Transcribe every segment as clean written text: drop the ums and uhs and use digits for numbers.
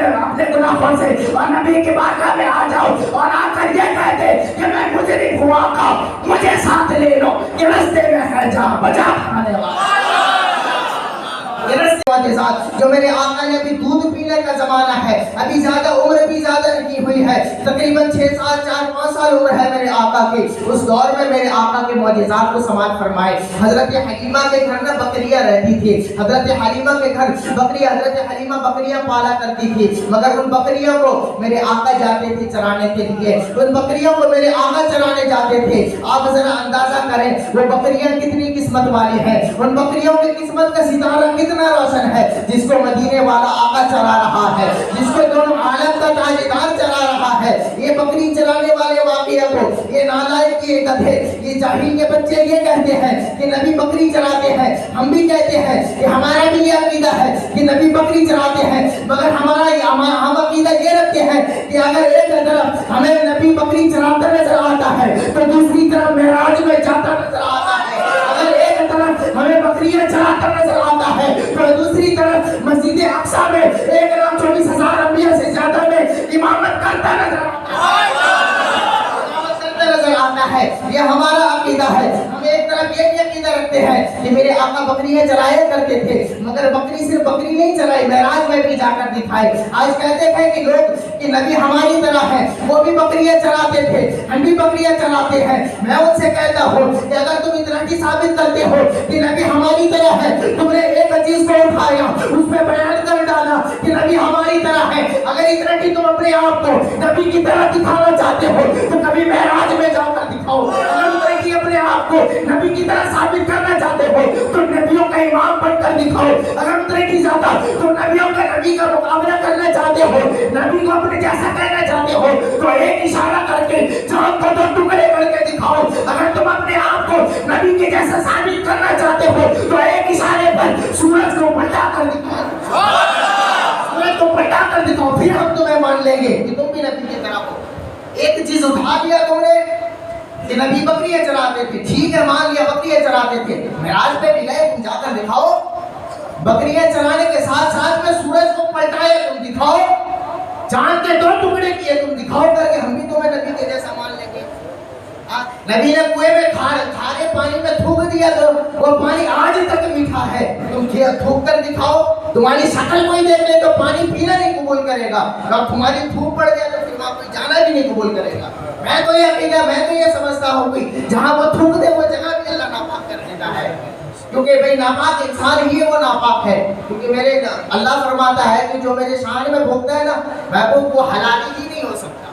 اپنے گناہوں سے اور نبی کی بارگاہ میں آ جاؤ اور آ کر یہ کہہ دے کہ میں مجرم ہوا کا مجھے ساتھ لے لو، کہ رستے میں ہے جہاں بجا کھانے والا، جو میرے آقا نے ابھی دودھ پینے کا زمانہ ہے، ابھی زیادہ عمر بھی زیادہ نہیں ہوئی ہے، تقریباً 6 سال 4-5 سال عمر ہے میرے آقا کی، اس دور میں میرے آقا کے معجزات کو سماعت فرمائے۔ حضرت حلیمہ کے گھر میں بکریاں رہتی تھی، حضرت حلیمہ کے گھر حضرت حلیمہ بکریاں پالا کرتی تھی، مگر ان بکریوں کو میرے آقا جاتے تھے چرانے کے لیے، ان بکریوں کو میرے آقا چرانے جاتے تھے۔ آپ ذرا اندازہ کریں وہ بکریاں کتنی قسمت والی ہیں، ان بکریوں کی قسمت کا ستارہ کتنا روشن ہے، جس کو مدینے والا آقا چلا رہا ہے، جس کو دونوں عالم کا تاجدار چلا رہا ہے۔ یہ بکری چلانے والے واقعہ کو یہ نالائق، یہ گدھے، یہ جاہل کے بچے یہ کہتے ہیں کہ نبی بکری چلاتے ہیں، ہم بھی کہتے ہیں کہ ہمارا بھی یہ عقیدہ ہے کہ نبی بکری چلاتے ہیں، مگر ہم عقیدہ یہ رکھتے ہیں کہ اگر ایک طرف ہمیں نبی بکری چلاتا نظر آتا ہے تو دوسری طرف معراج میں جاتا نظر آتا ہے، اگر ایک طرف ہمیں بکریاں چلاتا نظر آتا ہے تو دوسری طرف مسجد اقصی میں 1,24,000 انبیاء سے زیادہ میں امامت کرتا نظر آتا ہے۔ یہ ہمارا عقیدہ ہے۔ ہم ایک طرف یہ بھی عقیدہ رکھتے ہیں کہ میرے آقا بکریاں چلایا کرتے تھے، مگر بکری صرف بکری نہیں چلائی، معراج میں بھی جا کر دکھائے۔ آج کہتے ہیں کہ لوگ کہ نبی ہماری طرح ہے، وہ بھی بکریاں چلاتے تھے، ہم بھی بکریاں چلاتے ہیں۔ میں ان سے کہتا ہوں کہ اگر تم اتنا ہی ثابت کرتے ہو کہ نبی ہماری طرح ہے، تم نے ایک چیز کو اٹھایا، اس میں بیان کر ڈالا کہ نبی ہماری طرح ہے، اگر اتنا ہی تم اپنے آپ کو نبی کی طرح دکھانا چاہتے ہو تو کبھی معراج میں جا کر دکھاؤ۔ اگر تم اپنے آپ کو نبی کی طرح ثابت کرنا چاہتے ہو تو نبیوں کا امام بن کر دکھاؤ۔ اگر تم کی زیادہ تو نبیوں کا نبی کا مقابلہ کرنا چاہتے ہو، نبی کو اپنے جیسا کہنا چاہتے ہو تو ایک اشارہ کر کے چاند کو 2 ٹکڑے کر کے دکھاؤ۔ اگر تم اپنے آپ کو نبی کے جیسا ثابت کرنا چاہتے ہو تو ایک اشارے پر سورج کو پلٹا کر دکھاؤ، سورج کو پلٹا کر دکھاؤ، پھر ہم تمہیں مان لیں گے کہ تم بھی نبی کی طرح ہو۔ ایک چیز اٹھا لیا تم نے کہ نبی بکریاں چلاتے تھے، ٹھیک ہے مان لیا بکریاں چلاتے تھے، معراج پہ بھی گئے، تم جا کر دکھاؤ۔ بکریاں چلانے کے ساتھ ساتھ میں سورج کو پلٹایا تم دکھاؤ، چاند کے 2 ٹکڑے کیے تم دکھاؤ کر کے ہم بھی تمہیں نبی کے جیسا مان لیں گے۔ نبی نے کنویں میں کھارے پانی میں تھوک دیا تو وہ پانی آج تک میٹھا ہے، تم تھوک کر دکھاؤ۔ تمہاری شکل کوئی دیکھ لے تو پانی پینا نہیں قبول کرے گا، اور تمہاری تھوک پڑ گیا تو پھر وہاں کوئی جانا بھی نہیں قبول کرے گا۔ میں تو یہ سمجھتا ہوں کہ جہاں وہ تھوک دے وہ جگہ بھی اللہ ناپاک کر دیتا ہے، کیونکہ بھئی ناپاک انسان ہی وہ ناپاک ہے، کیونکہ میرے اللہ فرماتا ہے کہ جو میرے شان میں بھوکتا ہے نا محبوب وہ حلالی ہی نہیں ہو سکتا،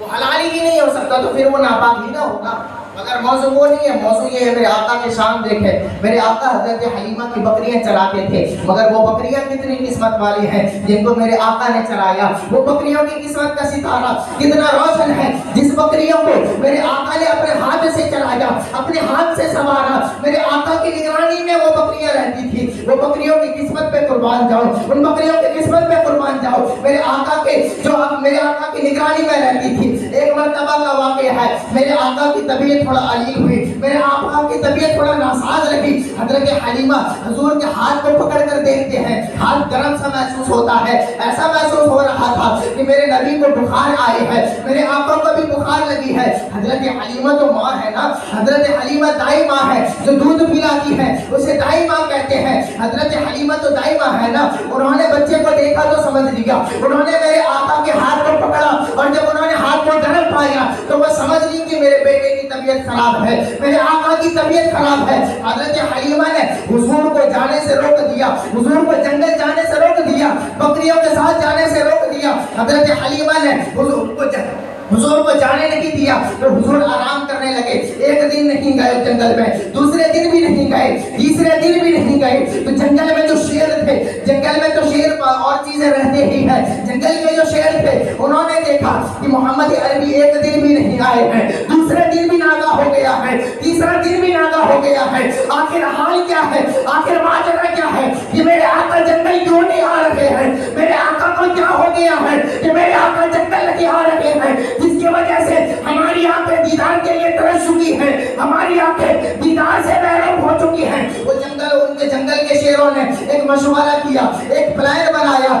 وہ حلالی ہی نہیں ہو سکتا، تو پھر وہ ناپاک ہی نہ ہوگا۔ مگر موضوع وہ نہیں ہے، موضوع یہ ہے میرے آقا کے شان دیکھے، میرے آقا حضرت حلیمہ کی بکریاں چراتے تھے، مگر وہ بکریاں کتنی قسمت والی ہیں جن کو میرے آقا نے چرایا۔ وہ بکریوں کی قسمت کا ستارہ کتنا روشن ہے، جس بکریوں کو میرے آقا نے اپنے ہاتھ سے چلایا، اپنے ہاتھ سے سنوارا، میرے آقا کی نگرانی میں وہ بکریاں رہتی تھی۔ وہ بکریوں کی قسمت پہ قربان جاؤ، ان بکریوں کی قسمت پہ قربان جاؤ، میرے آقا کی نگرانی میں رہتی تھی۔ ایک مرتبہ کا واقعہ ہے، میرے آقا کی طبیعت تھوڑا علی ہوئی، میرے آقا کی طبیعت تھوڑا ناساز رہی، حضرت حلیمہ حضور کے ہاتھ کو پکڑ کر دیکھتے ہیں، ہاتھ گرم سا محسوس ہوتا ہے، ایسا محسوس ہو رہا تھا کہ میرے نبی کو بخار آئے ہے، میرے آقا کو بھی بخار لگی ہے۔ حضرت حلیمہ تو ماں ہے نا، حضرت حلیمہ دائی ماں ہے جو دودھ پلاتی ہے، اسے دائی ماں کہتے ہیں۔ حضرت حلیمہ تو دائی ماں ہے نا، انہوں نے بچے کو دیکھا تو سمجھ لیا، انہوں نے میرے آقا کے ہاتھ کو پکڑا اور جب انہوں نے ہاتھ کو گرم پایا تو وہ سمجھ لی کہ میرے بیٹے کی طبیعت خراب ہے، میرے آقا کی طبیعت خراب ہے۔ حضرت حلیمہ نے حضور کو جانے سے روک دیا، حضور کو جنگل جانے سے روک دیا، بکریوں کے ساتھ جانے سے روک دیا۔ حضرت حلیمہ نے حضور کو جانے نہیں دیا تو حضور آرام کرنے لگے۔ ایک دن نہیں گئے جنگل میں، دوسرے دن بھی نہیں گئے، تیسرے دن بھی نہیں گئے، تو جنگل میں جو شیر تھے، جنگل میں تو شیر اور چیزیں رہتے ہی ہیں، جنگل میں جو شیر تھے انہوں نے دیکھا کہ محمد عربی ایک دن بھی نہیں آئے ہیں، دوسرے دن بھی ناگا ہو گیا ہے، تیسرا دن بھی ناگا ہو گیا ہے، آخر حال کیا ہے، آخر ماجرا کیا ہے کہ میرے آقا جنگل کیوں نہیں آ رہے ہیں، میرے آقا کو کیا ہو گیا ہے کہ میرے آقا جنگل نہیں آ رہے ہیں، جس کی وجہ سے ہماری آنکھیں دیدار کے لیے ترس چکی ہیں، ہماری آنکھیں دیدار سے محروم ہو چکی ہیں۔ وہ ان کے جنگل کے شیروں نے ایک مشورہ کیا، ایک پلان بنایا،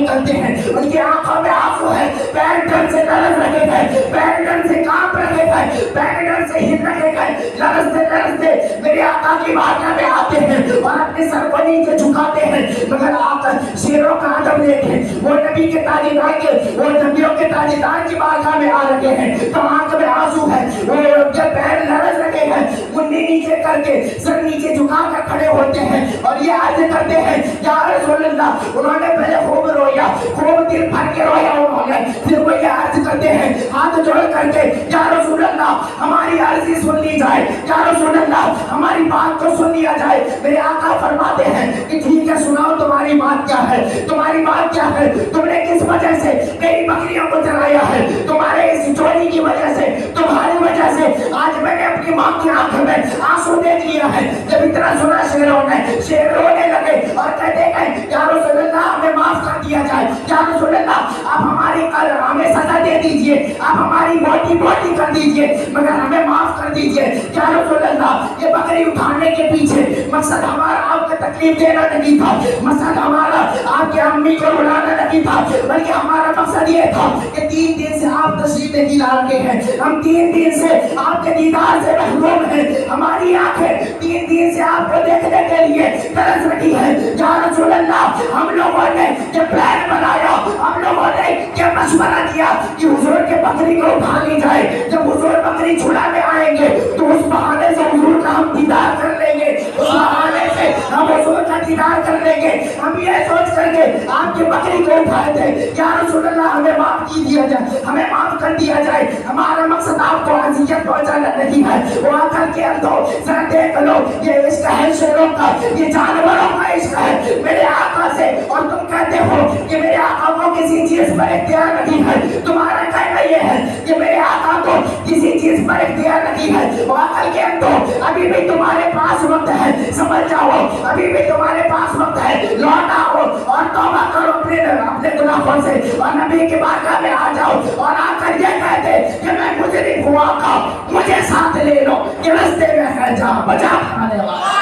نکلتے ہیں، ان کی آنکھوں میں آنسو ہے، پیر ڈر سے لرز رہے گئے، پیر ڈر سے کانپ رہے گئے، پیر ڈر سے ہل رہے گئے، لرزتے میرے آقا کی بارگاہ میں آتے ہیں اور اپنے سر کو نیچے جھکاتے ہیں، مگر آقا شیروں کا ادب دیکھیں، وہ نبی کے تاجدار کے، وہ نبیوں کے تاجدار کی بارگاہ میں آ رہے ہیں تو آنکھ میں آنسو ہے، وہ جب پیر لرز رہے ہیں منڈی نیچے کر کے سر نیچے جھکا کر کھڑے ہوتے ہیں اور یہ عرض کرتے ہیں یا رسول اللہ، انہوں نے پہلے خوب رویا، خوب دل بھر کے رویا انہوں نے، پھر وہ یہ عرض کرتے ہیں ہاتھ جوڑ کر کے یا رسول اللہ ہماری عرضی سن لی جائے، یا رسول اللہ ہماری بات کو سن لیا جائے۔ میرے آقا فرماتے ہیں کہ ٹھیک ہے سناؤ تمہاری بات کیا ہے، تمہاری بات کیا ہے، تم نے کس وجہ سے میری بکریوں کو چرایا ہے، تمہارے اس چوری کی وجہ سے، تمہاری وجہ سے آج میں نے اپنی ماں کی آنکھ میں آنسو دیکھ لیا ہے۔ جب اتنا سنا شیروں نے، شیر رونے لگے اور کہتے گئے یا رسول اللہ ہمیں معاف کر دیا جائے، یا رسول اللہ آپ ہماری ہمیں سزا دے دیجئے، آپ ہماری بوٹی کر دیجئے مگر ہمیں معاف کر دیجئے، یا رسول اللہ یہ بکری اٹھانے کے پیچھے مقصد ہمارا آپ کو تکلیف دینا نہیں تھا، مقصد ہمارا آپ کے امی کو رلانا نہیں تھا، بلکہ ہمارا مقصد یہ تھا کہ 3 دن سے آپ تشریف نہیں لا رہے ہیں، ہم 3 دن سے آپ کے دیدار سے محروم ہیں، ہماری آنکھیں 3 دن سے آپ کو دیکھنے کے لیے ترس رہی ہے، یا رسول اللہ ہم لوگوں نے یہ پلان بنایا، ہم لوگوں نے یہ مشورہ کیا کہ حضور کے بکری کو اٹھا لی جائے، جب حضور بکری چھڑانے آئیں گے تو اس بہانے سے حضور کا ہم دیدار کر لیں گے، اس بہانے سے ہم حضور کا دیدار کر لیں گے، ہم یہ سوچ کر کے آپ کی بکری کو اٹھائے تھے، یا رسول اللہ ہمیں معاف کی دیا جائے، ہمیں معاف کر دیا جائے، ہمارا مقصد آپ کو اذیت پہنچانا نہیں ہے۔ وہ آ کر کے اندھو ذرا دیکھ لو یہ عشق ہے شیروں کا، یہ جانوروں کا عشق ہے میرے آقا سے، اور تم کہتے ہو کہ میرے آقا کو کسی چیز پر اختیار نہیں ہے، تمہارا کہنا یہ ہے کہ میرے آقا کو کسی چیز پر اختیار نہیں ہے۔ وہ آ کر کے اندھو ابھی بھی تمہارے پاس وقت ہے، سمجھ جاؤ ابھی بھی تمہارے پاس وقت ہے، لوٹ آؤ اور توبہ کرو اپنے گناہوں سے اور نبی کی بارگاہ میں آ جاؤ اور آ کر یہ کہہ دے کہ میں مجرم ہوا کا مجھے ساتھ لے لو، کہ رستے میں ہے جا بجا کھانے والا،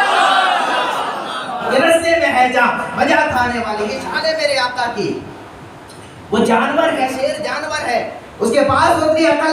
یہ رستے میں ہے جا بجا کھانے والی، یہ شان ہے میرے آقا کی، وہ جانور ہے، شیر جانور ہے، اس کے پاس اتنی عقل